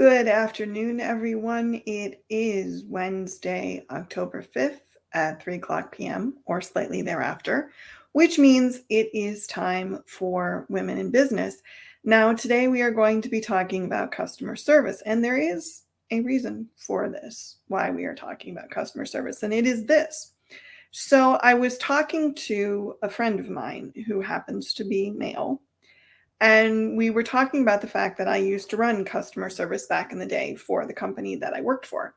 Good afternoon, everyone. It is Wednesday, October 5th at 3 o'clock p.m. or slightly thereafter, which means it is time for Women in Business. Now, today we are going to be talking about customer service, and there is a reason for this, why we are talking about customer service, and it is this. So, I was talking to a friend of mine who happens to be male. And we were talking about the fact that I used to run customer service back in the day for the company that I worked for.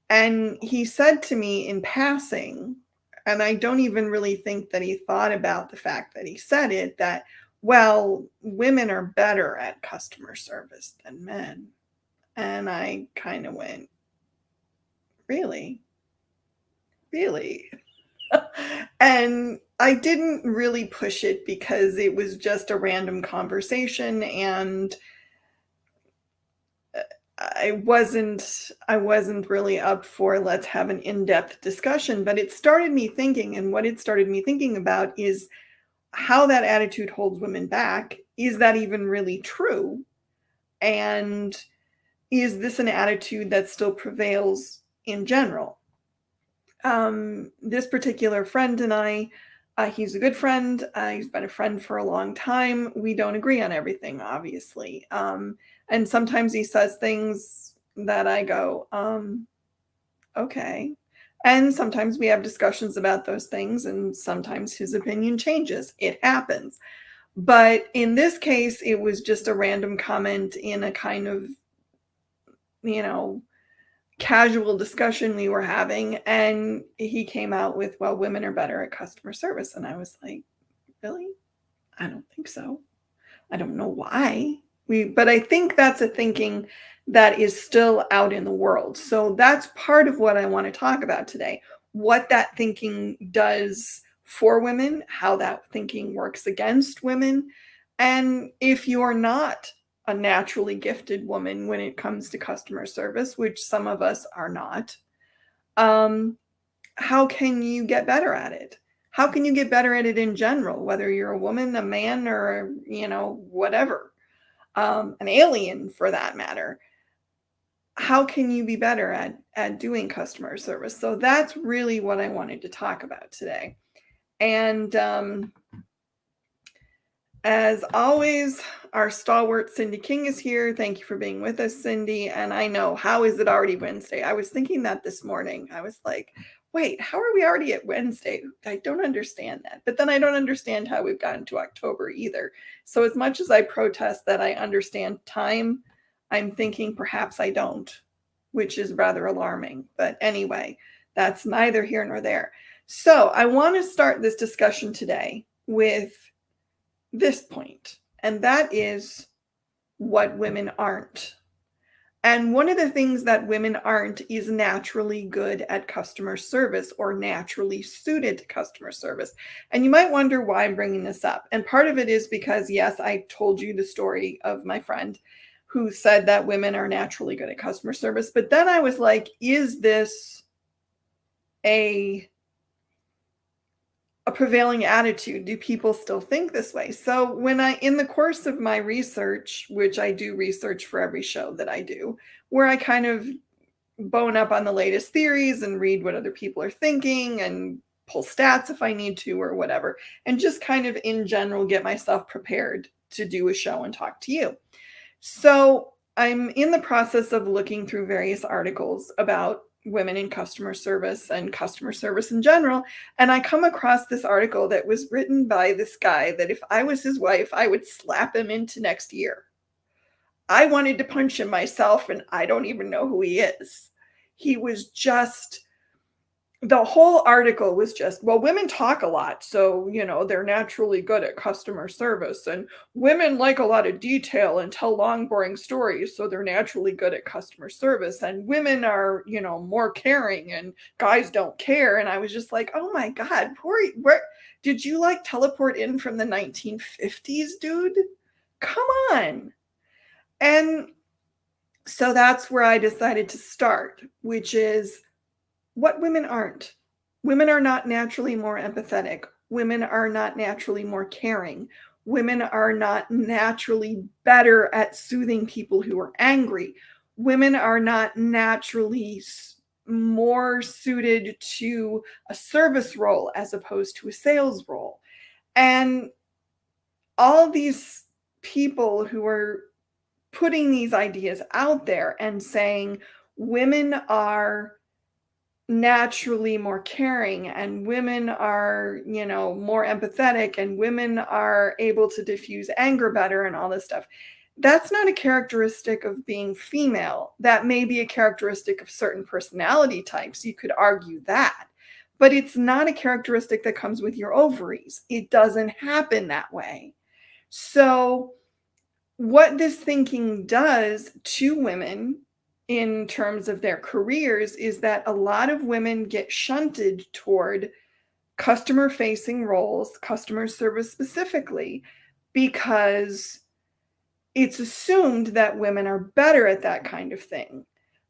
And he said to me in passing, and I don't even really think that he thought about the fact that he said it, that, well, women are better at customer service than men. And I kind of went, really? Really? And I didn't really push it because it was just a random conversation and I wasn't really up for let's have an in-depth discussion, but it started me thinking, and what it started me thinking about is how that attitude holds women back. Is that even really true? And is this an attitude that still prevails in general? This particular friend and I, he's a good friend. He's been a friend for a long time. We don't agree on everything, obviously. And sometimes he says things that I go, okay. And sometimes we have discussions about those things, and sometimes his opinion changes. It happens. But in this case, it was just a random comment in a kind of, you know, casual discussion we were having, and he came out with, well, women are better at customer service. And I was like, really? I don't think so. I don't know why. But I think that's a thinking that is still out in the world. So that's part of what I want to talk about today. What that thinking does for women, how that thinking works against women, and if you're not a naturally gifted woman when it comes to customer service, which some of us are not, um, how can you get better at it? How can you get better at it in general, whether you're a woman, a man, or, whatever, an alien for that matter? How can you be better at doing customer service? So that's really what I wanted to talk about today. And as always, our stalwart Cindy King is here. Thank you for being with us, Cindy. And I know, how is it already Wednesday? I was thinking that this morning. I was like, wait, how are we already at Wednesday? I don't understand that. But then I don't understand how we've gotten to October either. So as much as I protest that I understand time, I'm thinking perhaps I don't, which is rather alarming. But anyway, that's neither here nor there. So I want to start this discussion today with this point, and that is what women aren't. And one of the things that women aren't is naturally good at customer service or naturally suited to customer service. And you might wonder why I'm bringing this up. And part of it is because, yes, I told you the story of my friend who said that women are naturally good at customer service. But then I was like, is this a prevailing attitude? Do people still think this way? So in the course of my research, which I do research for every show that I do, where I kind of bone up on the latest theories and read what other people are thinking and pull stats if I need to or whatever, and just kind of in general get myself prepared to do a show and talk to you. So I'm in the process of looking through various articles about women in customer service and customer service in general. And I come across this article that was written by this guy that if I was his wife, I would slap him into next year. I wanted to punch him myself, and I don't even know who he is. He was just, the whole article was just, well, women talk a lot, so, they're naturally good at customer service, and women like a lot of detail and tell long, boring stories, so they're naturally good at customer service, and women are, more caring, and guys don't care. And I was just like, oh my God, where did you teleport in from the 1950s, dude? Come on. And so that's where I decided to start, which is what women aren't. Women are not naturally more empathetic. Women are not naturally more caring. Women are not naturally better at soothing people who are angry. women are not naturally more suited to a service role as opposed to a sales role. And all these people who are putting these ideas out there and saying women are naturally more caring and women are, more empathetic and women are able to diffuse anger better and all this stuff. That's not a characteristic of being female. That may be a characteristic of certain personality types. You could argue that. But it's not a characteristic that comes with your ovaries. It doesn't happen that way. So, what this thinking does to women in terms of their careers is that a lot of women get shunted toward customer facing roles, customer service specifically, because it's assumed that women are better at that kind of thing.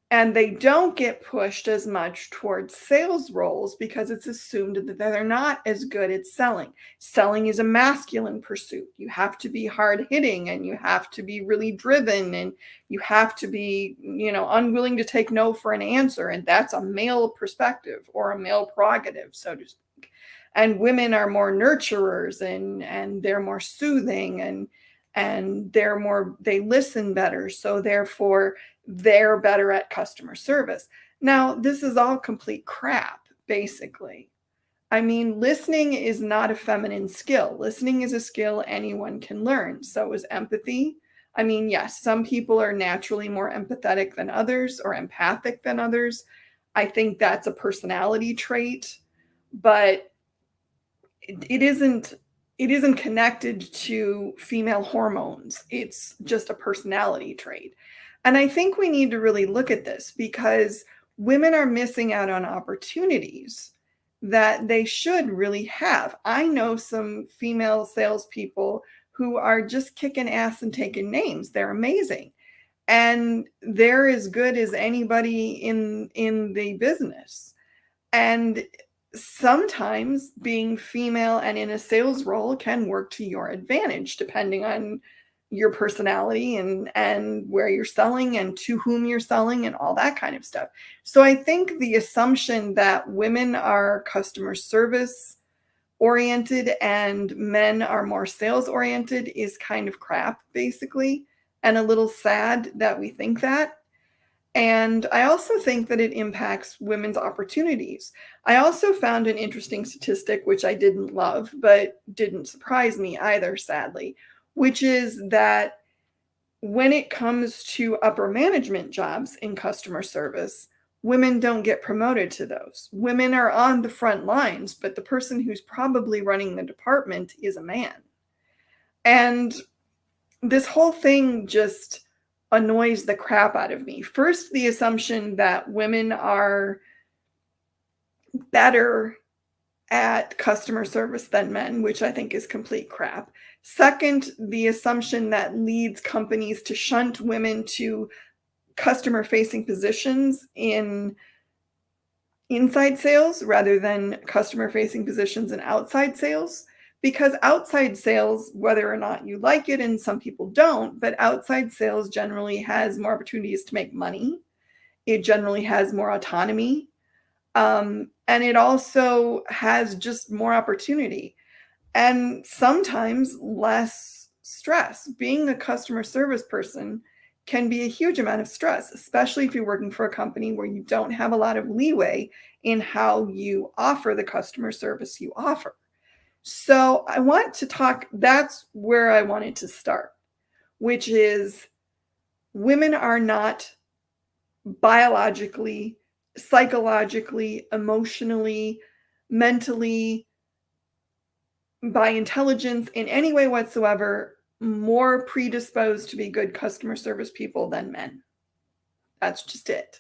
And they don't get pushed as much towards sales roles because it's assumed that they're not as good at selling. Selling is a masculine pursuit. You have to be hard hitting and you have to be really driven and you have to be, unwilling to take no for an answer. And that's a male perspective or a male prerogative, so to speak. And women are more nurturers and they're more soothing and they listen better. So therefore they're better at customer service. Now, this is all complete crap, basically. I mean, listening is not a feminine skill. Listening is a skill anyone can learn. So is empathy. I mean, yes, some people are naturally more empathetic than others or empathic than others. I think that's a personality trait, but it isn't connected to female hormones. It's just a personality trait. And I think we need to really look at this because women are missing out on opportunities that they should really have. I know some female salespeople who are just kicking ass and taking names. They're amazing. And they're as good as anybody in the business. And sometimes being female and in a sales role can work to your advantage, depending on your personality and where you're selling and to whom you're selling and all that kind of stuff. So I think the assumption that women are customer service oriented and men are more sales oriented is kind of crap, basically, and a little sad that we think that. And I also think that it impacts women's opportunities. I also found an interesting statistic, which I didn't love, but didn't surprise me either, sadly, which is that when it comes to upper management jobs in customer service, women don't get promoted to those. Women are on the front lines, but the person who's probably running the department is a man. And this whole thing just annoys the crap out of me. First, the assumption that women are better at customer service than men, which I think is complete crap. Second, the assumption that leads companies to shunt women to customer-facing positions in inside sales rather than customer-facing positions in outside sales. Because outside sales, whether or not you like it, and some people don't, but outside sales generally has more opportunities to make money. It generally has more autonomy. And it also has just more opportunity and sometimes less stress. Being a customer service person can be a huge amount of stress, especially if you're working for a company where you don't have a lot of leeway in how you offer the customer service you offer. So I want to talk, that's where I wanted to start, which is women are not biologically, psychologically, emotionally, mentally, by intelligence in any way whatsoever, more predisposed to be good customer service people than men. That's just it.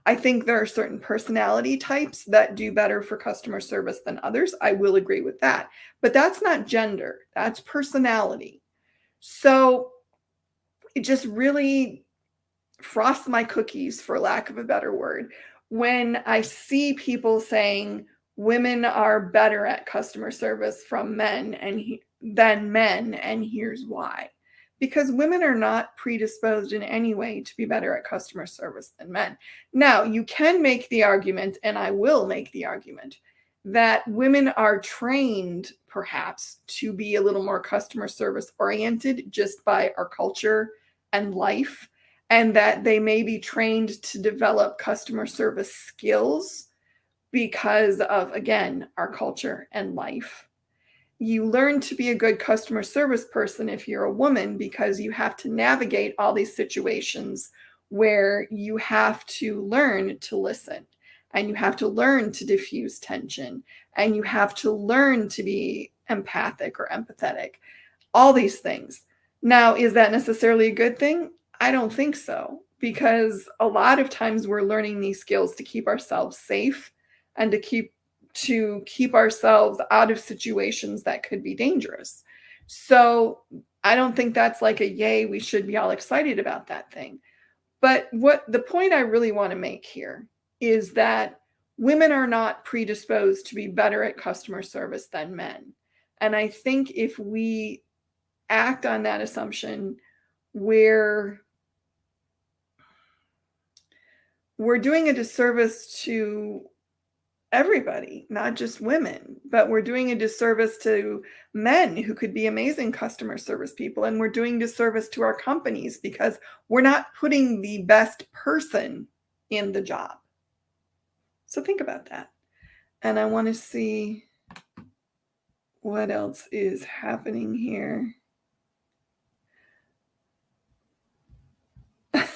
I think there are certain personality types that do better for customer service than others. I will agree with that. But that's not gender, that's personality. So it just really frosts my cookies, for lack of a better word, when I see people saying women are better at customer service than men, and here's why. because women are not predisposed in any way to be better at customer service than men. Now, you can make the argument, and I will make the argument, that women are trained perhaps to be a little more customer service oriented just by our culture and life, and that they may be trained to develop customer service skills because of, again, our culture and life. You learn to be a good customer service person if you're a woman because you have to navigate all these situations where you have to learn to listen, and you have to learn to diffuse tension, and you have to learn to be empathic or empathetic, all these things. Now, is that necessarily a good thing? I don't think so, because a lot of times we're learning these skills to keep ourselves safe and to keep ourselves out of situations that could be dangerous. So I don't think that's like a yay, we should be all excited about that thing. But what the point I really want to make here is that women are not predisposed to be better at customer service than men. And I think if we act on that assumption, we're doing a disservice to everybody, not just women, but we're doing a disservice to men who could be amazing customer service people. And we're doing disservice to our companies because we're not putting the best person in the job. So think about that. And I want to see what else is happening here.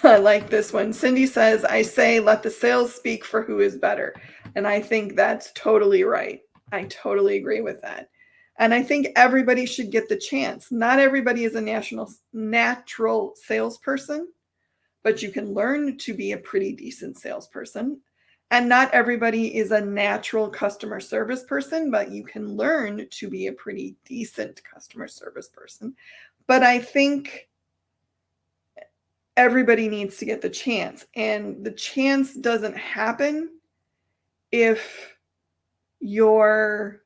I like this one. Cindy says, I say, let the sales speak for who is better. And I think that's totally right. I totally agree with that. And I think everybody should get the chance. Not everybody is a natural salesperson, but you can learn to be a pretty decent salesperson. And not everybody is a natural customer service person, but you can learn to be a pretty decent customer service person. But I think everybody needs to get the chance. And the chance doesn't happen if you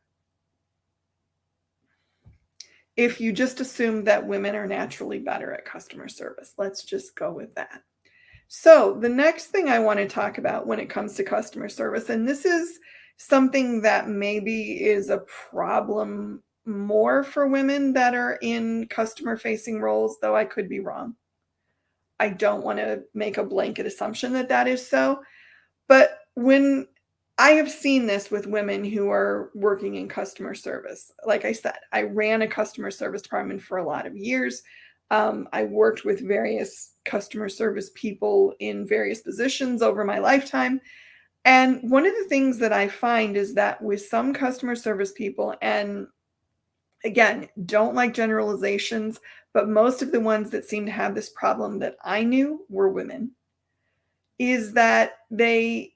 just assume that women are naturally better at customer service. Let's just go with that. So the next thing I want to talk about when it comes to customer service, and this is something that maybe is a problem more for women that are in customer facing roles, though I could be wrong. I don't want to make a blanket assumption that that is so. But when I have seen this with women who are working in customer service, like I said, I ran a customer service department for a lot of years. I worked with various customer service people in various positions over my lifetime. And one of the things that I find is that with some customer service people, and again, don't like generalizations, but most of the ones that seem to have this problem that I knew were women, is that they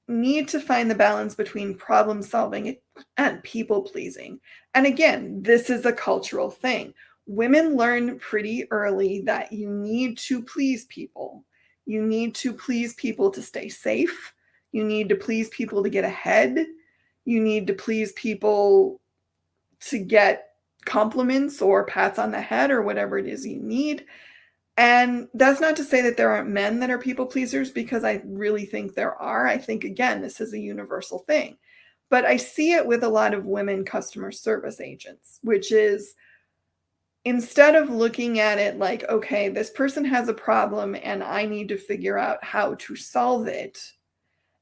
need to find the balance between problem solving and people pleasing. And again, this is a cultural thing. Women learn pretty early that you need to please people. You need to please people to stay safe. You need to please people to get ahead. You need to please people to get compliments or pats on the head or whatever it is you need. And that's not to say that there aren't men that are people pleasers, because I really think there are. I think, again, this is a universal thing. But I see it with a lot of women customer service agents, which is instead of looking at it like, okay, this person has a problem and I need to figure out how to solve it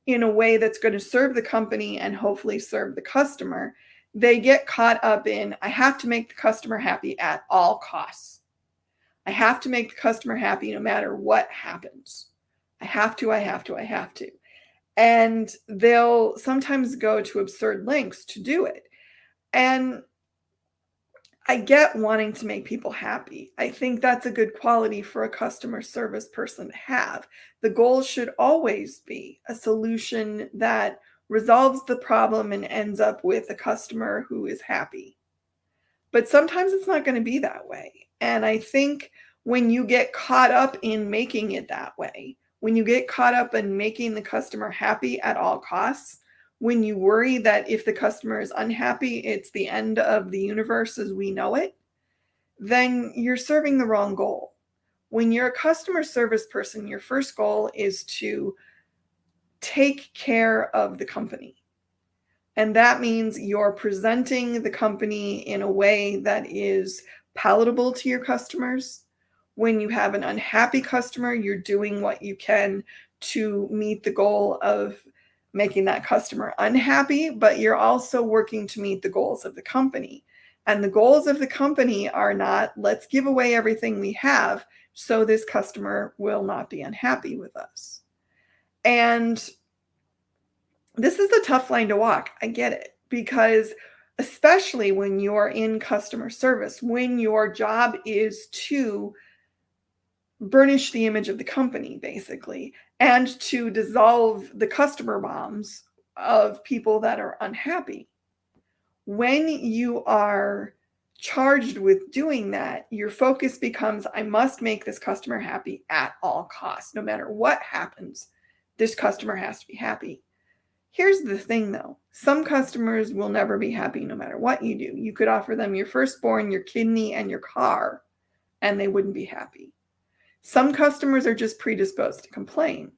in a way that's going to serve the company and hopefully serve the customer, they get caught up in, I have to make the customer happy at all costs. I have to make the customer happy no matter what happens. I have to. And they'll sometimes go to absurd lengths to do it. And I get wanting to make people happy. I think that's a good quality for a customer service person to have. The goal should always be a solution that resolves the problem and ends up with a customer who is happy. But sometimes it's not going to be that way. And I think when you get caught up in making it that way, when you get caught up in making the customer happy at all costs, when you worry that if the customer is unhappy, it's the end of the universe as we know it, then you're serving the wrong goal. When you're a customer service person, your first goal is to take care of the company. And that means you're presenting the company in a way that is palatable to your customers. When you have an unhappy customer, you're doing what you can to meet the goal of making that customer unhappy, but you're also working to meet the goals of the company. And the goals of the company are not, let's give away everything we have so this customer will not be unhappy with us. And this is a tough line to walk. I get it, because especially when you're in customer service, when your job is to burnish the image of the company, basically, and to dissolve the customer bombs of people that are unhappy. When you are charged with doing that, your focus becomes, I must make this customer happy at all costs. No matter what happens, this customer has to be happy. Here's the thing, though. Some customers will never be happy no matter what you do. You could offer them your firstborn, your kidney, and your car, and they wouldn't be happy. Some customers are just predisposed to complain.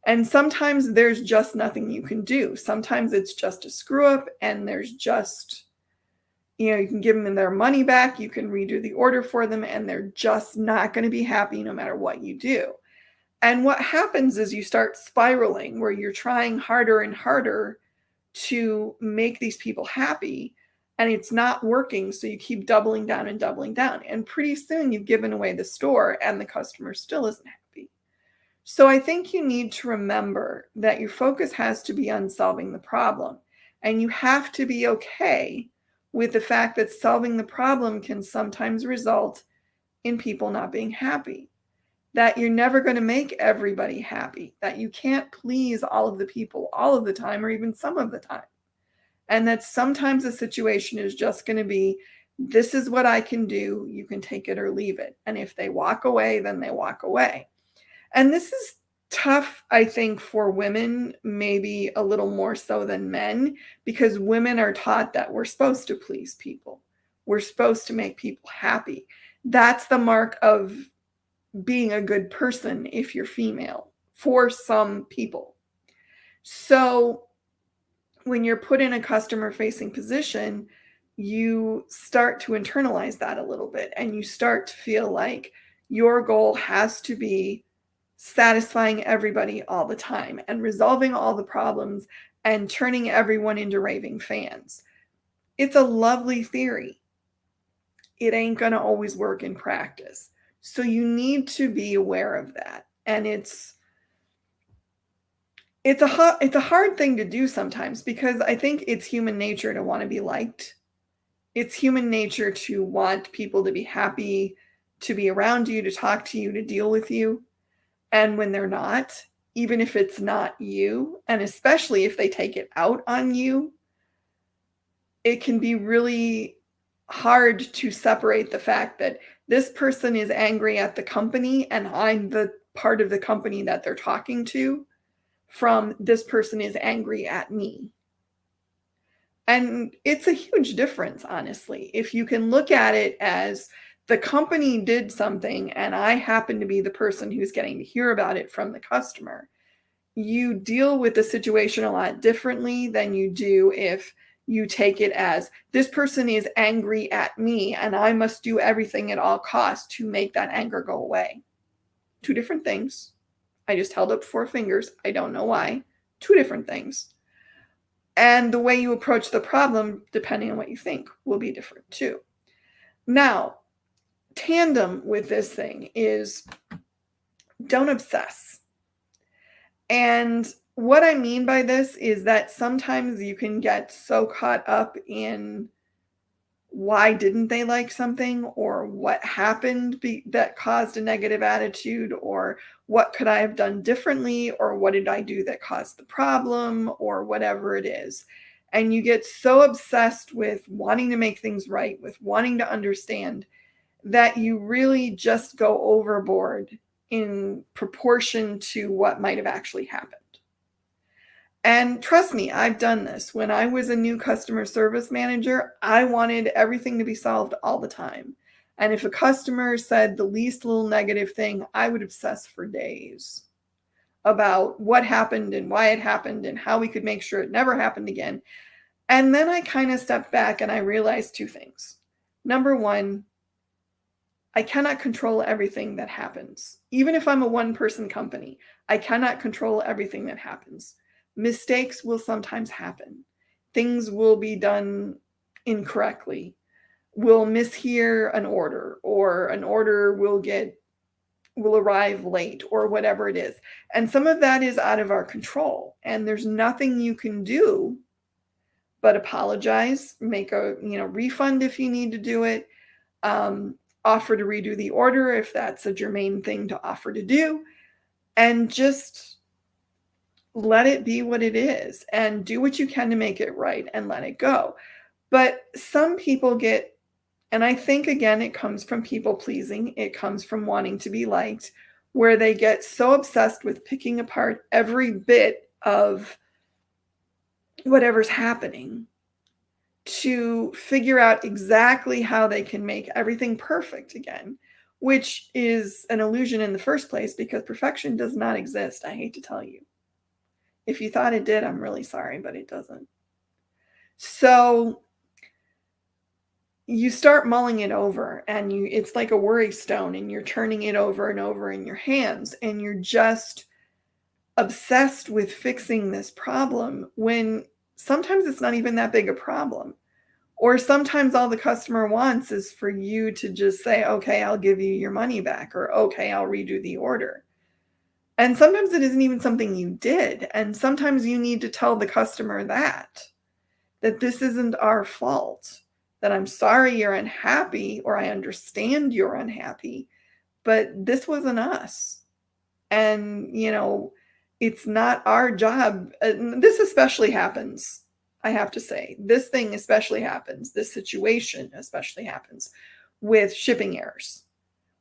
And sometimes there's just nothing you can do. Sometimes it's just a screw up, and there's just, you can give them their money back, you can redo the order for them, and they're just not going to be happy no matter what you do. And what happens is you start spiraling where you're trying harder and harder to make these people happy, and it's not working. So you keep doubling down and doubling down. And pretty soon you've given away the store and the customer still isn't happy. So I think you need to remember that your focus has to be on solving the problem. And you have to be okay with the fact that solving the problem can sometimes result in people not being happy. That you're never going to make everybody happy, that you can't please all of the people all of the time or even some of the time. And that sometimes the situation is just going to be, this is what I can do, you can take it or leave it. And if they walk away, then they walk away. And this is tough, I think, for women, maybe a little more so than men, because women are taught that we're supposed to please people. We're supposed to make people happy. That's the mark of being a good person if you're female, for some people. So when you're put in a customer-facing position, you start to internalize that a little bit, and you start to feel like your goal has to be satisfying everybody all the time and resolving all the problems and turning everyone into raving fans. It's a lovely theory. It ain't going to always work in practice. So you need to be aware of that. And it's a hard thing to do sometimes, because I think it's human nature to want to be liked. It's human nature to want people to be happy, to be around you, to talk to you, to deal with you. And when they're not, even if it's not you, and especially if they take it out on you, it can be really hard to separate the fact that this person is angry at the company and I'm the part of the company that they're talking to, from this person is angry at me. And it's a huge difference, honestly. If you can look at it as the company did something and I happen to be the person who's getting to hear about it from the customer, you deal with the situation a lot differently than you do if you take it as, this person is angry at me and I must do everything at all costs to make that anger go away. Two different things. I just held up 4 fingers. I don't know why. 2 different things. And the way you approach the problem, depending on what you think, will be different too. Now, tandem with this thing is, don't obsess. And what I mean by this is that sometimes you can get so caught up in why didn't they like something, or what happened that caused a negative attitude, or what could I have done differently, or what did I do that caused the problem, or whatever it is. And you get so obsessed with wanting to make things right, with wanting to understand, that you really just go overboard in proportion to what might have actually happened. And trust me, I've done this. When I was a new customer service manager, I wanted everything to be solved all the time. And if a customer said the least little negative thing, I would obsess for days about what happened and why it happened and how we could make sure it never happened again. And then I kind of stepped back and I realized two things. Number one, I cannot control everything that happens. Even if I'm a one-person company, I cannot control everything that happens. Mistakes will sometimes happen. Things will be done incorrectly. We'll mishear an order, or an order will arrive late, or whatever it is. And some of that is out of our control. And there's nothing you can do but apologize, make a refund if you need to do it, offer to redo the order if that's a germane thing to offer to do, and just let it be what it is and do what you can to make it right and let it go. But some people get, and I think again, it comes from people pleasing. It comes from wanting to be liked, where they get so obsessed with picking apart every bit of whatever's happening to figure out exactly how they can make everything perfect again, which is an illusion in the first place, because perfection does not exist. I hate to tell you. If you thought it did, I'm really sorry, but it doesn't. So you start mulling it over, and it's like a worry stone, and you're turning it over and over in your hands, and you're just obsessed with fixing this problem when sometimes it's not even that big a problem. Or sometimes all the customer wants is for you to just say, okay, I'll give you your money back, or okay, I'll redo the order. And sometimes it isn't even something you did. And sometimes you need to tell the customer that this isn't our fault, that I'm sorry you're unhappy, or I understand you're unhappy, but this wasn't us. And, it's not our job. This especially happens, I have to say. This thing especially happens. This situation especially happens with shipping errors,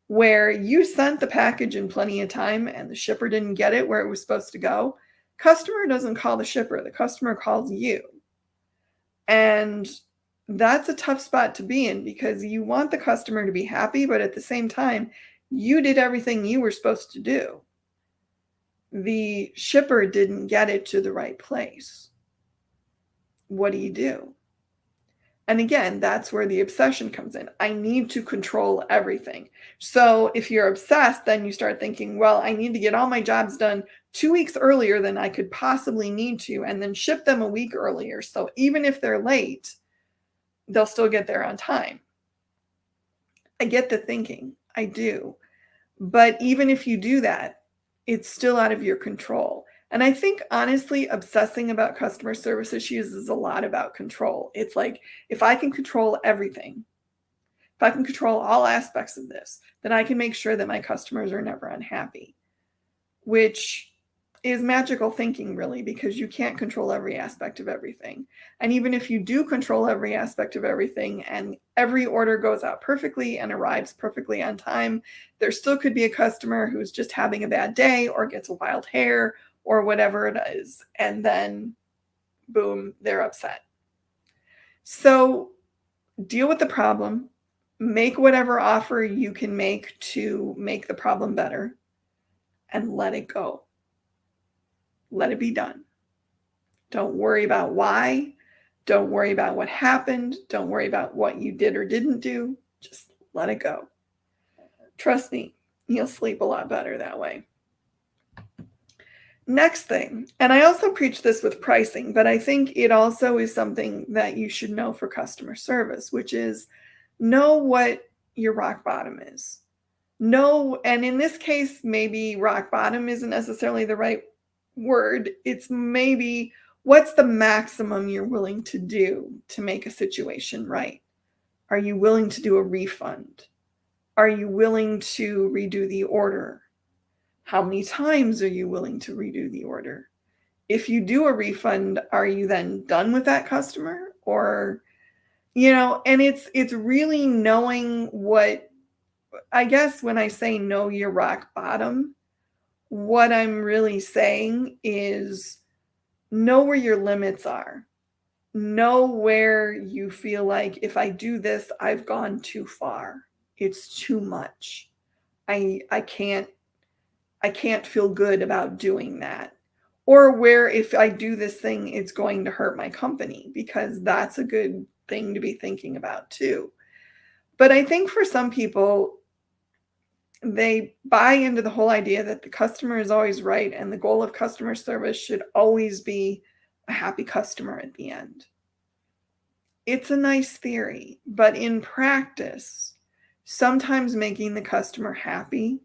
where you sent the package in plenty of time and the shipper didn't get it where it was supposed to go. Customer doesn't call the shipper. The customer calls you. And that's a tough spot to be in, because you want the customer to be happy, but at the same time, you did everything you were supposed to do. The shipper didn't get it to the right place. What do you do? And again, that's where the obsession comes in. I need to control everything. So if you're obsessed, then you start thinking, well, I need to get all my jobs done 2 weeks earlier than I could possibly need to, and then ship them a week earlier. So even if they're late, they'll still get there on time. I get the thinking. I do. But even if you do that, it's still out of your control. And I think, honestly, obsessing about customer service issues is a lot about control. It's like, if I can control everything, if I can control all aspects of this, then I can make sure that my customers are never unhappy, which is magical thinking, really, because you can't control every aspect of everything. And even if you do control every aspect of everything and every order goes out perfectly and arrives perfectly on time, there still could be a customer who's just having a bad day or gets a wild hair or whatever it is. And then, boom, they're upset. So deal with the problem, make whatever offer you can make to make the problem better, and let it go. Let it be done. Don't worry about why. Don't worry about what happened. Don't worry about what you did or didn't do. Just let it go. Trust me, you'll sleep a lot better that way. Next thing, and I also preach this with pricing, but I think it also is something that you should know for customer service, which is know what your rock bottom is. Know, and in this case, maybe rock bottom isn't necessarily the right word. It's maybe, what's the maximum you're willing to do to make a situation right? Are you willing to do a refund? Are you willing to redo the order? How many times are you willing to redo the order? If you do a refund, are you then done with that customer? Or, and it's really knowing what, I guess when I say know your rock bottom, what I'm really saying is know where your limits are. Know where you feel like, if I do this, I've gone too far. It's too much. I can't feel good about doing that. Or where if I do this thing, it's going to hurt my company, because that's a good thing to be thinking about too. But I think for some people, they buy into the whole idea that the customer is always right and the goal of customer service should always be a happy customer at the end. It's a nice theory, but in practice, sometimes making the customer happy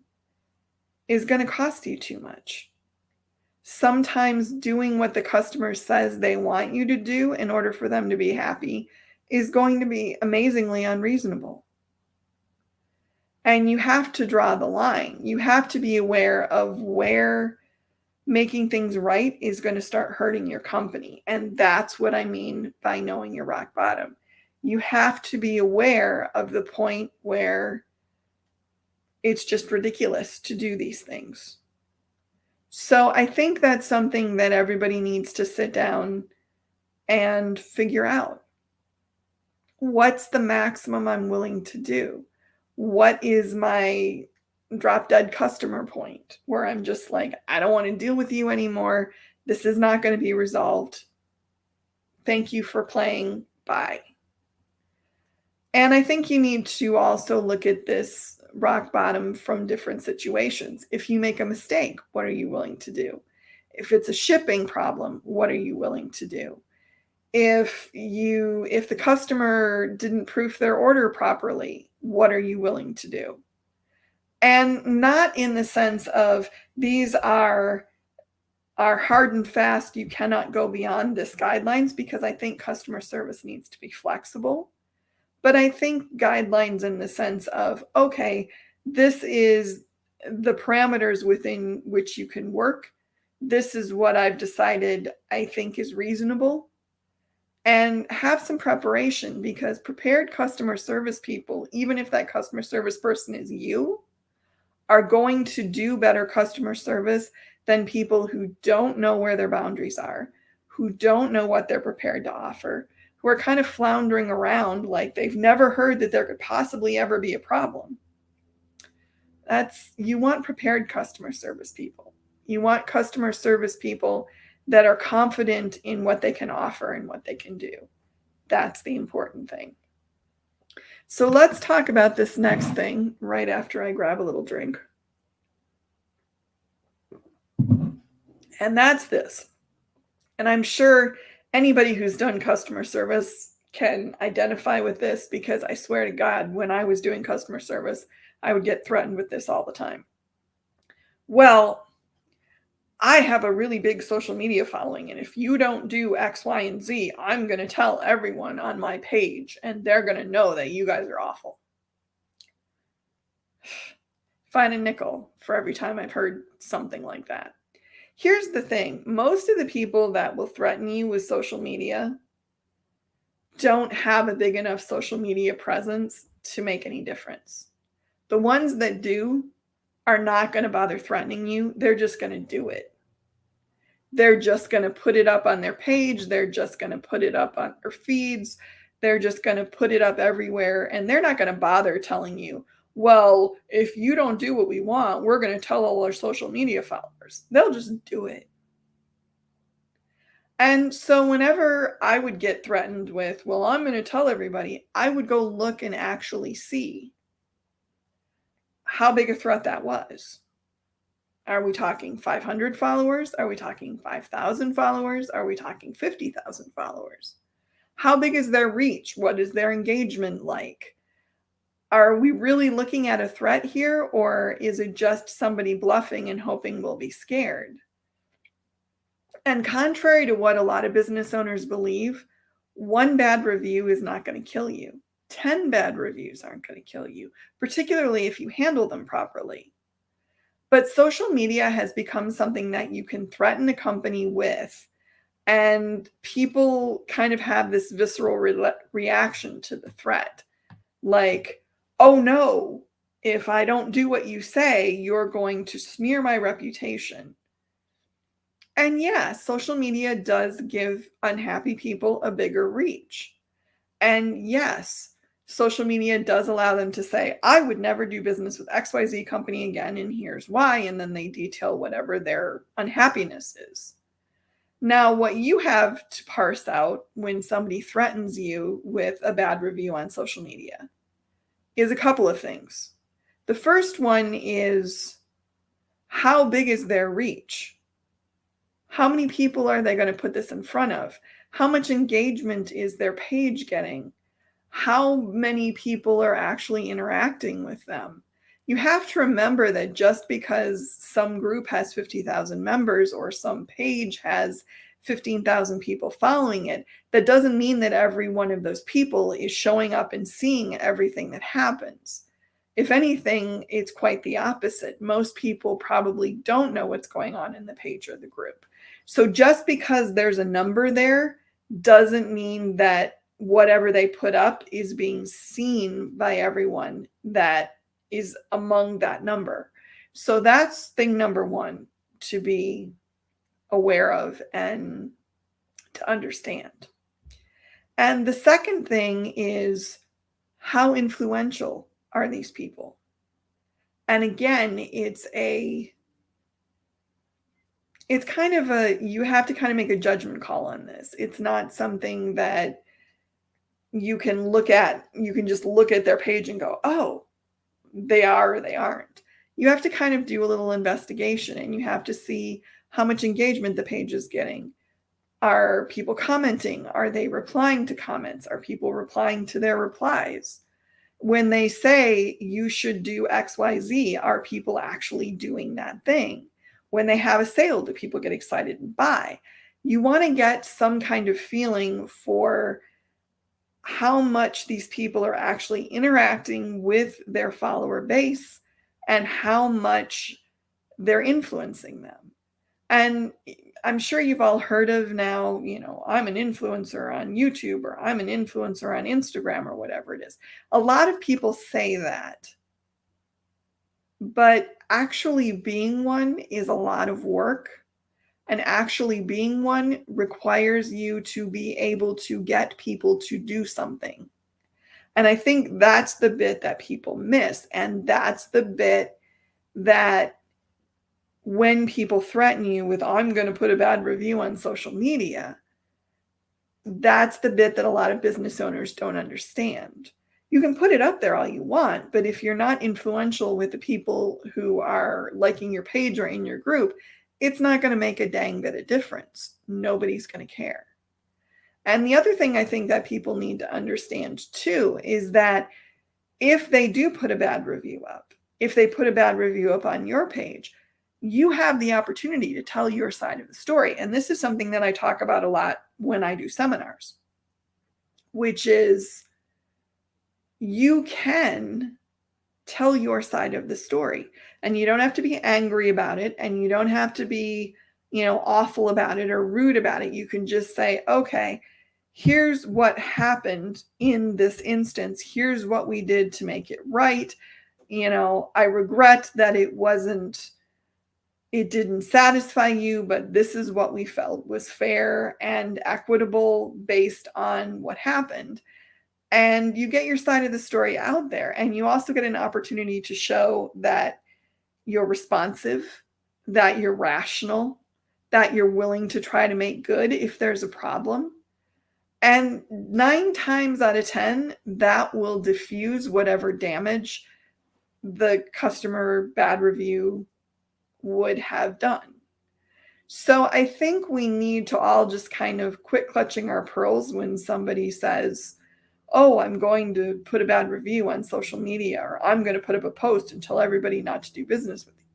is going to cost you too much. Sometimes doing what the customer says they want you to do in order for them to be happy is going to be amazingly unreasonable. And you have to draw the line. You have to be aware of where making things right is going to start hurting your company. And that's what I mean by knowing your rock bottom. You have to be aware of the point where it's just ridiculous to do these things. So I think that's something that everybody needs to sit down and figure out. What's the maximum I'm willing to do? What is my drop dead customer point where I'm just like, I don't want to deal with you anymore. This is not going to be resolved. Thank you for playing. Bye. And I think you need to also look at this rock bottom from different situations. If you make a mistake, what are you willing to do? If it's a shipping problem, what are you willing to do? If the customer didn't proof their order properly, what are you willing to do? And not in the sense of these are hard and fast, you cannot go beyond this guidelines, because I think customer service needs to be flexible. But I think guidelines in the sense of, okay, this is the parameters within which you can work. This is what I've decided I think is reasonable. And have some preparation, because prepared customer service people, even if that customer service person is you, are going to do better customer service than people who don't know where their boundaries are, who don't know what they're prepared to offer, who are kind of floundering around like they've never heard that there could possibly ever be a problem. You want prepared customer service people. You want customer service people that are confident in what they can offer and what they can do. That's the important thing. So let's talk about this next thing right after I grab a little drink. And that's this. And I'm sure anybody who's done customer service can identify with this, because I swear to God, when I was doing customer service, I would get threatened with this all the time. Well, I have a really big social media following, and if you don't do X, Y, and Z, I'm going to tell everyone on my page, and they're going to know that you guys are awful. Find a nickel for every time I've heard something like that. Here's the thing. Most of the people that will threaten you with social media don't have a big enough social media presence to make any difference. The ones that do are not going to bother threatening you. They're just going to do it. They're just going to put it up on their page. They're just going to put it up on their feeds. They're just going to put it up everywhere. And they're not going to bother telling you, well, if you don't do what we want, we're going to tell all our social media followers. They'll just do it. And so whenever I would get threatened with, well, I'm going to tell everybody, I would go look and actually see how big a threat that was. Are we talking 500 followers? Are we talking 5,000 followers? Are we talking 50,000 followers? How big is their reach? What is their engagement like? Are we really looking at a threat here, or is it just somebody bluffing and hoping we'll be scared? And contrary to what a lot of business owners believe, one bad review is not going to kill you. 10 bad reviews aren't going to kill you, particularly if you handle them properly. But social media has become something that you can threaten a company with, and people kind of have this visceral reaction to the threat. Like, oh no, if I don't do what you say, you're going to smear my reputation. And yeah, social media does give unhappy people a bigger reach. And yes, social media does allow them to say, I would never do business with XYZ company again, and here's why. And then they detail whatever their unhappiness is. Now, what you have to parse out when somebody threatens you with a bad review on social media is a couple of things. The first one is, how big is their reach? How many people are they going to put this in front of? How much engagement is their page getting? How many people are actually interacting with them? You have to remember that just because some group has 50,000 members or some page has 15,000 people following it, that doesn't mean that every one of those people is showing up and seeing everything that happens. If anything, it's quite the opposite. Most people probably don't know what's going on in the page or the group. So just because there's a number there doesn't mean that whatever they put up is being seen by everyone that is among that number. So that's thing number one to be aware of and to understand. And the second thing is, how influential are these people? And again, it's kind of you have to kind of make a judgment call on this. It's not something that you can just look at their page and go, oh, they are or they aren't. You have to kind of do a little investigation, and you have to see how much engagement the page is getting. Are people commenting? Are they replying to comments? Are people replying to their replies? When they say you should do XYZ, are people actually doing that thing? When they have a sale, do people get excited and buy? You want to get some kind of feeling for how much these people are actually interacting with their follower base and how much they're influencing them. And I'm sure you've all heard of now, I'm an influencer on YouTube, or I'm an influencer on Instagram, or whatever it is. A lot of people say that, but actually being one is a lot of work. And actually being one requires you to be able to get people to do something. And I think that's the bit that people miss. And that's the bit that when people threaten you with, I'm going to put a bad review on social media, that's the bit that a lot of business owners don't understand. You can put it up there all you want, but if you're not influential with the people who are liking your page or in your group, it's not going to make a dang bit of difference. Nobody's going to care. And the other thing I think that people need to understand too is that if they do put a bad review up, if they put a bad review up on your page, you have the opportunity to tell your side of the story. And this is something that I talk about a lot when I do seminars, which is you can tell your side of the story, and you don't have to be angry about it, and you don't have to be, awful about it or rude about it. You can just say, okay, here's what happened in this instance. Here's what we did to make it right. I regret that it didn't satisfy you, but this is what we felt was fair and equitable based on what happened. And you get your side of the story out there. And you also get an opportunity to show that you're responsive, that you're rational, that you're willing to try to make good if there's a problem. And 9 times out of 10, that will diffuse whatever damage the customer bad review would have done. So I think we need to all just kind of quit clutching our pearls when somebody says, oh, I'm going to put a bad review on social media, or I'm going to put up a post and tell everybody not to do business with you.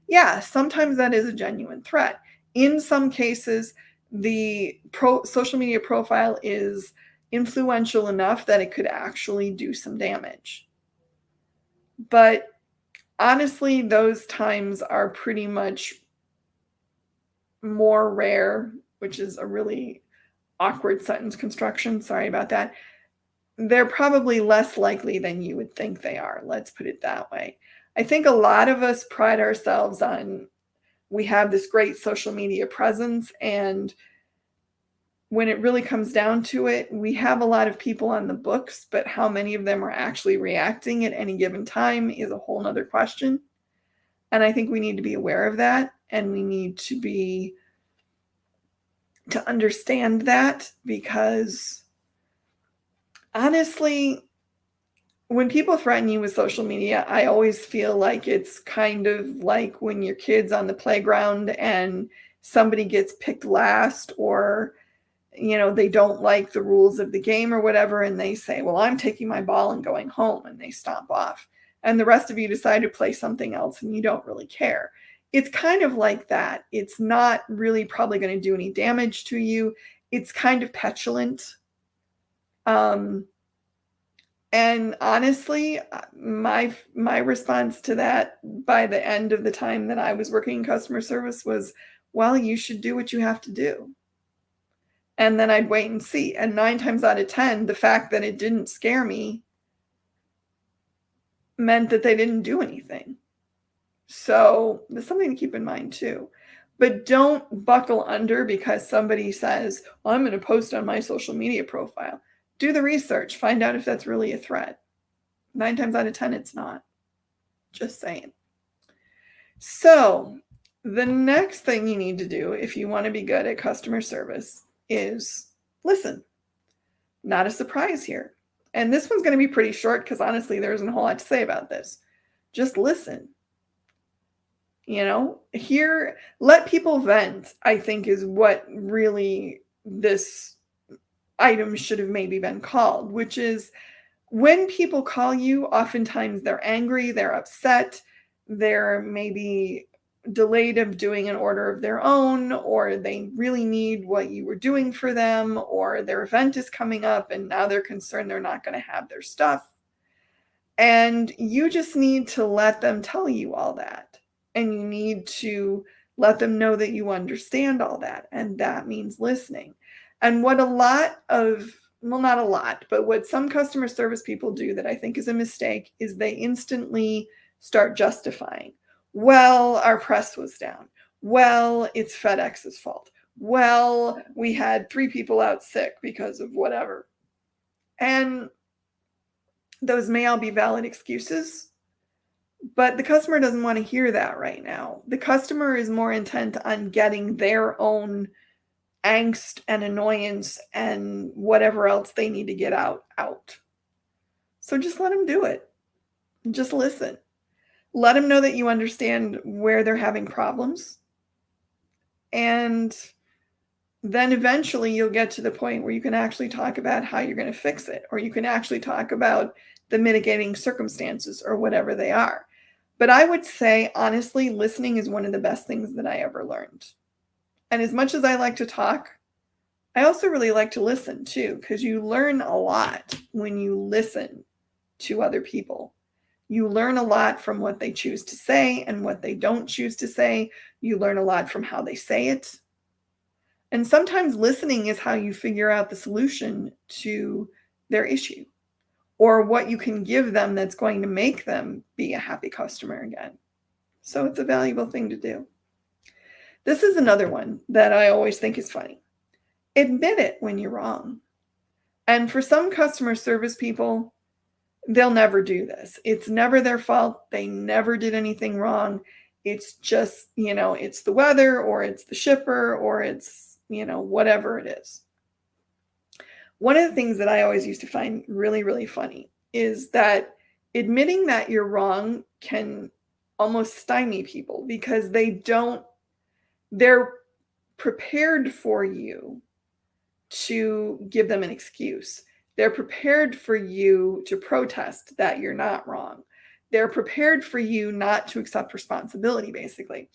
Yeah, sometimes that is a genuine threat. In some cases, the social media profile is influential enough that it could actually do some damage. But honestly, those times are pretty much more rare, which is a really awkward sentence construction. Sorry about that. They're probably less likely than you would think they are. Let's put it that way. I think a lot of us pride ourselves on, we have this great social media presence, and when it really comes down to it, we have a lot of people on the books, but how many of them are actually reacting at any given time is a whole nother question. And I think we need to be aware of that, and we need to understand that, because honestly, when people threaten you with social media, I always feel like it's kind of like when your kid's on the playground and somebody gets picked last, or they don't like the rules of the game or whatever, and they say, well, I'm taking my ball and going home, and they stomp off. And the rest of you decide to play something else and you don't really care. It's kind of like that. It's not really probably going to do any damage to you. It's kind of petulant. And honestly, my response to that by the end of the time that I was working in customer service was, well, you should do what you have to do. And then I'd wait and see. And 9 times out of 10, the fact that it didn't scare me meant that they didn't do anything. So there's something to keep in mind too. But don't buckle under because somebody says, well, I'm going to post on my social media profile. Do the research. Find out if that's really a threat. 9 times out of 10, it's not. Just saying. So the next thing you need to do if you want to be good at customer service is listen. Not a surprise here. And this one's going to be pretty short because honestly, there isn't a whole lot to say about this. Just listen. Let people vent, I think, is what really this item should have maybe been called, which is when people call you, oftentimes they're angry, they're upset, they're maybe delayed of doing an order of their own, or they really need what you were doing for them, or their event is coming up and now they're concerned they're not going to have their stuff. And you just need to let them tell you all that. And you need to let them know that you understand all that. And that means listening. And what not a lot, but what some customer service people do that I think is a mistake is they instantly start justifying. Well, our press was down. Well, it's FedEx's fault. Well, we had 3 people out sick because of whatever. And those may all be valid excuses, but the customer doesn't want to hear that right now. The customer is more intent on getting their own angst and annoyance and whatever else they need to get out. So just let them do it. Just listen. Let them know that you understand where they're having problems. And then eventually you'll get to the point where you can actually talk about how you're going to fix it, or you can actually talk about the mitigating circumstances or whatever they are. But I would say, honestly, listening is one of the best things that I ever learned. And as much as I like to talk, I also really like to listen too, because you learn a lot when you listen to other people. You learn a lot from what they choose to say and what they don't choose to say. You learn a lot from how they say it. And sometimes listening is how you figure out the solution to their issue, or what you can give them that's going to make them be a happy customer again. So it's a valuable thing to do. This is another one that I always think is funny. Admit it when you're wrong. And for some customer service people, they'll never do this. It's never their fault. They never did anything wrong. It's just, it's the weather, or it's the shipper, or it's, whatever it is. One of the things that I always used to find really, really funny is that admitting that you're wrong can almost stymie people, because they're prepared for you to give them an excuse. They're prepared for you to protest that you're not wrong. They're prepared for you not to accept responsibility, basically.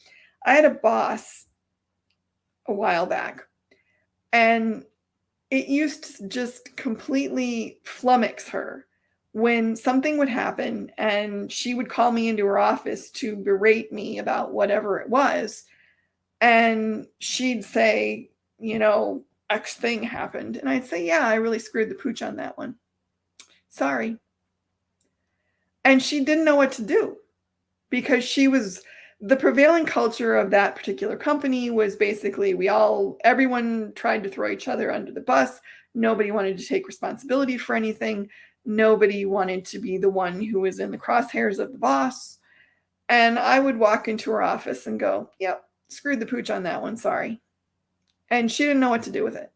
I had a boss a while back, and it used to just completely flummox her when something would happen and she would call me into her office to berate me about whatever it was. And she'd say, X thing happened. And I'd say, yeah, I really screwed the pooch on that one. Sorry. And she didn't know what to do, because she was the prevailing culture of that particular company was basically everyone tried to throw each other under the bus. Nobody wanted to take responsibility for anything. Nobody wanted to be the one who was in the crosshairs of the boss. And I would walk into her office and go, yep, screwed the pooch on that one, sorry. And she didn't know what to do with it.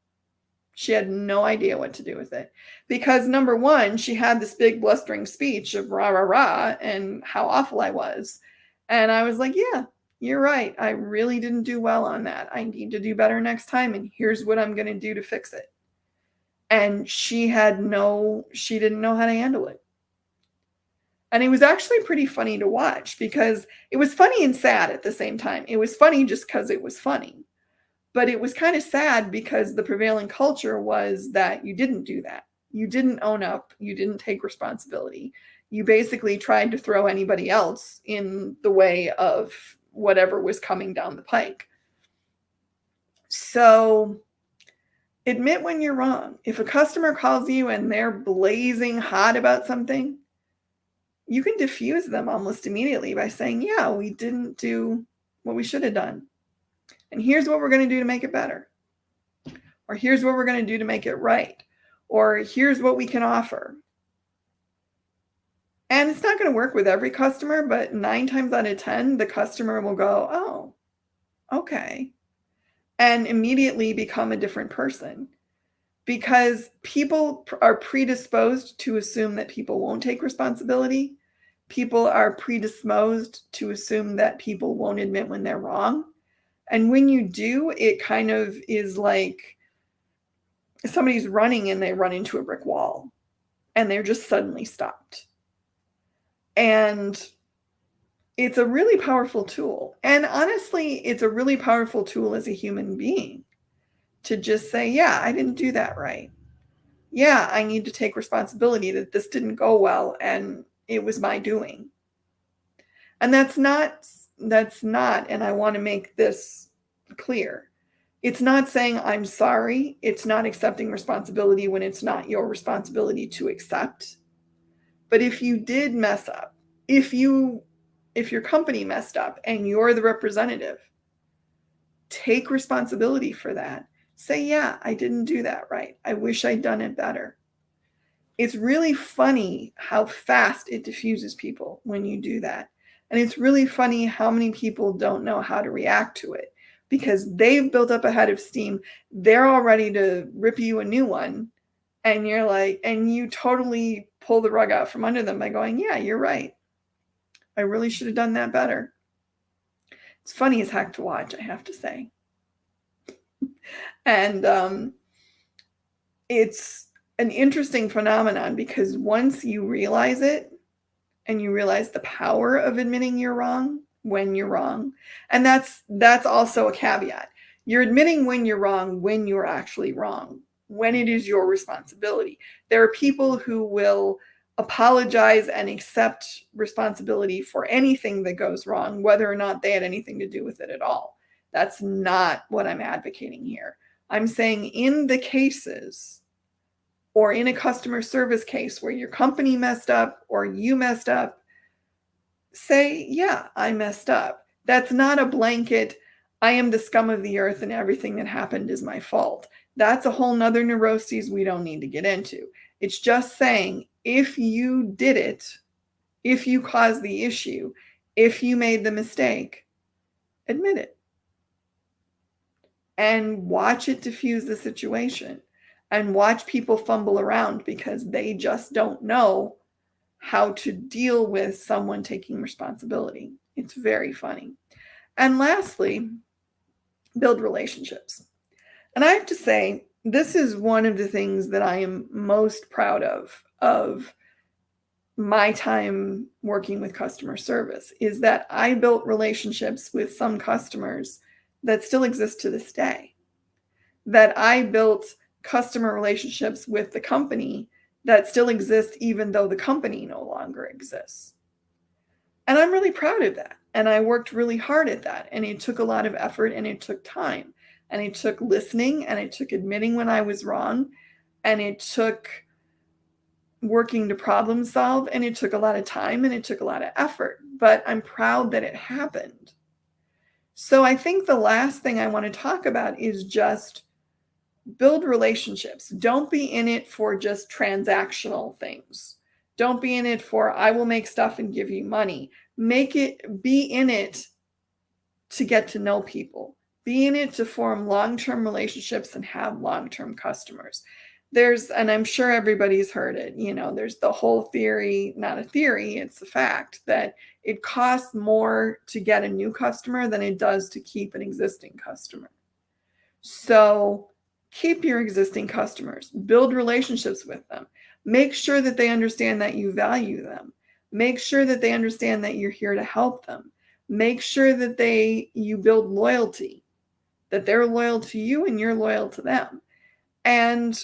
She had no idea what to do with it. Because number one, she had this big blustering speech of rah, rah, rah, and how awful I was. And I was like, yeah, you're right. I really didn't do well on that. I need to do better next time. And here's what I'm going to do to fix it. And she didn't know how to handle it. And it was actually pretty funny to watch because it was funny and sad at the same time. It was funny just because it was funny. But it was kind of sad because the prevailing culture was that you didn't do that. You didn't own up. You didn't take responsibility. You basically tried to throw anybody else in the way of whatever was coming down the pike. So admit when you're wrong. If a customer calls you and they're blazing hot about something, you can diffuse them almost immediately by saying, yeah, we didn't do what we should have done. And here's what we're going to do to make it better. Or here's what we're going to do to make it right. Or here's what we can offer. And it's not going to work with every customer, but 9 times out of 10, the customer will go, oh, okay. And immediately become a different person. Because people are predisposed to assume that people won't take responsibility. People are predisposed to assume that people won't admit when they're wrong. And when you do, it kind of is like somebody's running and they run into a brick wall and they're just suddenly stopped. And it's a really powerful tool. And honestly, it's a really powerful tool as a human being to just say, yeah, I didn't do that right. Yeah, I need to take responsibility that this didn't go well and it was my doing. And that's not, and I want to make this clear. It's not saying I'm sorry. It's not accepting responsibility when it's not your responsibility to accept. But if you did mess up, if your company messed up and you're the representative, take responsibility for that. Say, yeah, I didn't do that right. I wish I'd done it better. It's really funny how fast it diffuses people when you do that. And it's really funny how many people don't know how to react to it because they've built up a head of steam. They're all ready to rip you a new one. And you're like, and you totally pull the rug out from under them by going, yeah, you're right. I really should have done that better. It's funny as heck to watch, I have to say. And it's an interesting phenomenon because once you realize it and you realize the power of admitting you're wrong when you're wrong, and that's also a caveat. You're admitting when you're wrong when you're actually wrong, when it is your responsibility. There are people who will apologize and accept responsibility for anything that goes wrong, whether or not they had anything to do with it at all. That's not what I'm advocating here. I'm saying in the cases or in a customer service case where your company messed up or you messed up, say, yeah, I messed up. That's not a blanket, I am the scum of the earth and everything that happened is my fault. That's a whole nother neuroses we don't need to get into. It's just saying, if you did it, if you caused the issue, if you made the mistake, admit it. And watch it diffuse the situation. And watch people fumble around because they just don't know how to deal with someone taking responsibility. It's very funny. And lastly, build relationships. And I have to say, this is one of the things that I am most proud of my time working with customer service, is that I built relationships with some customers that still exist to this day. That I built customer relationships with the company that still exist even though the company no longer exists. And I'm really proud of that. And I worked really hard at that. And it took a lot of effort and it took time. And it took listening and it took admitting when I was wrong. And it took working to problem solve. And it took a lot of time and it took a lot of effort. But I'm proud that it happened. So I think the last thing I want to talk about is just build relationships. Don't be in it for just transactional things. Don't be in it for, I will make stuff and give you money. Be in it to get to know people. Be in it to form long-term relationships and have long-term customers. And I'm sure everybody's heard it, there's the whole theory, not a theory, it's a fact that it costs more to get a new customer than it does to keep an existing customer. So keep your existing customers, build relationships with them, make sure that they understand that you value them, make sure that they understand that you're here to help them, make sure that you build loyalty, that they're loyal to you and you're loyal to them. And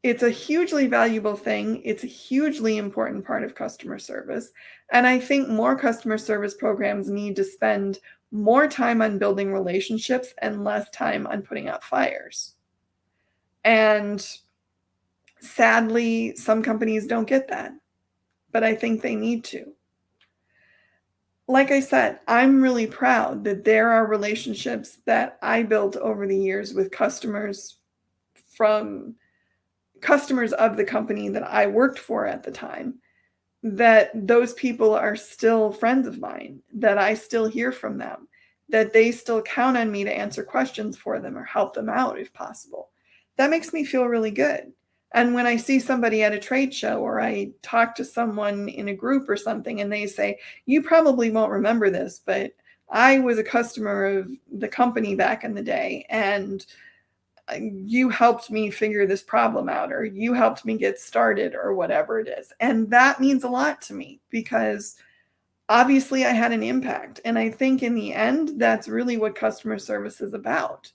it's a hugely valuable thing. It's a hugely important part of customer service. And I think more customer service programs need to spend more time on building relationships and less time on putting out fires. And sadly, some companies don't get that, but I think they need to. Like I said, I'm really proud that there are relationships that I built over the years with customers of the company that I worked for at the time, that those people are still friends of mine, that I still hear from them, that they still count on me to answer questions for them or help them out if possible. That makes me feel really good. And when I see somebody at a trade show or I talk to someone in a group or something and they say, you probably won't remember this, but I was a customer of the company back in the day and you helped me figure this problem out, or you helped me get started, or whatever it is. And that means a lot to me because obviously I had an impact. And I think in the end, that's really what customer service is about,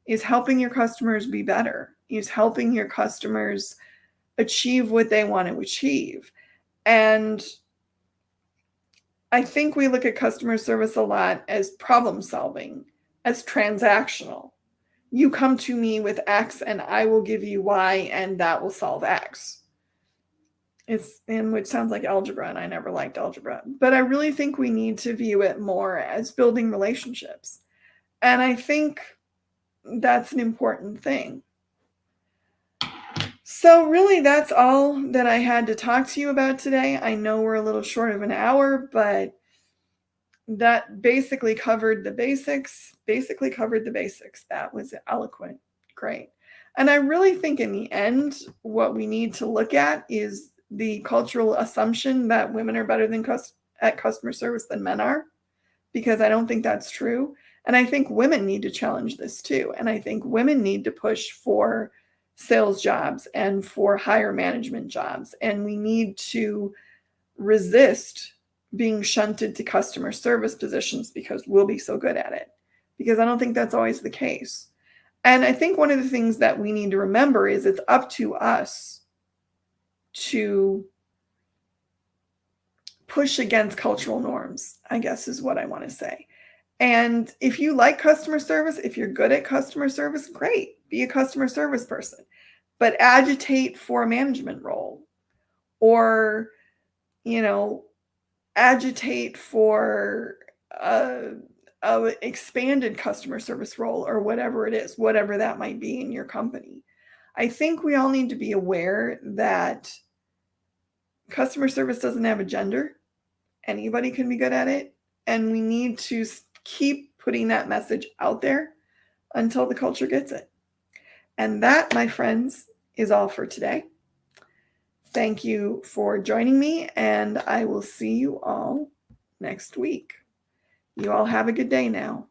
is helping your customers be better, is helping your customers achieve what they want to achieve. And I think we look at customer service a lot as problem solving, as transactional. You come to me with X and I will give you Y and that will solve X. Which sounds like algebra, and I never liked algebra. But I really think we need to view it more as building relationships. And I think that's an important thing. So really, that's all that I had to talk to you about today. I know we're a little short of an hour, but that basically covered the basics. That was eloquent. Great. And I really think in the end, what we need to look at is the cultural assumption that women are better at customer service than men are, because I don't think that's true. And I think women need to challenge this too. And I think women need to push for sales jobs and for higher management jobs. And we need to resist being shunted to customer service positions because we'll be so good at it. Because I don't think that's always the case. And I think one of the things that we need to remember is it's up to us to push against cultural norms, I guess is what I want to say. And if you like customer service, if you're good at customer service, great, be a customer service person. But agitate for a management role, or, agitate for a expanded customer service role, or whatever it is, whatever that might be in your company. I think we all need to be aware that customer service doesn't have a gender. Anybody can be good at it. And we need to keep putting that message out there until the culture gets it. And that, my friends, is all for today. Thank you for joining me, and I will see you all next week. You all have a good day now.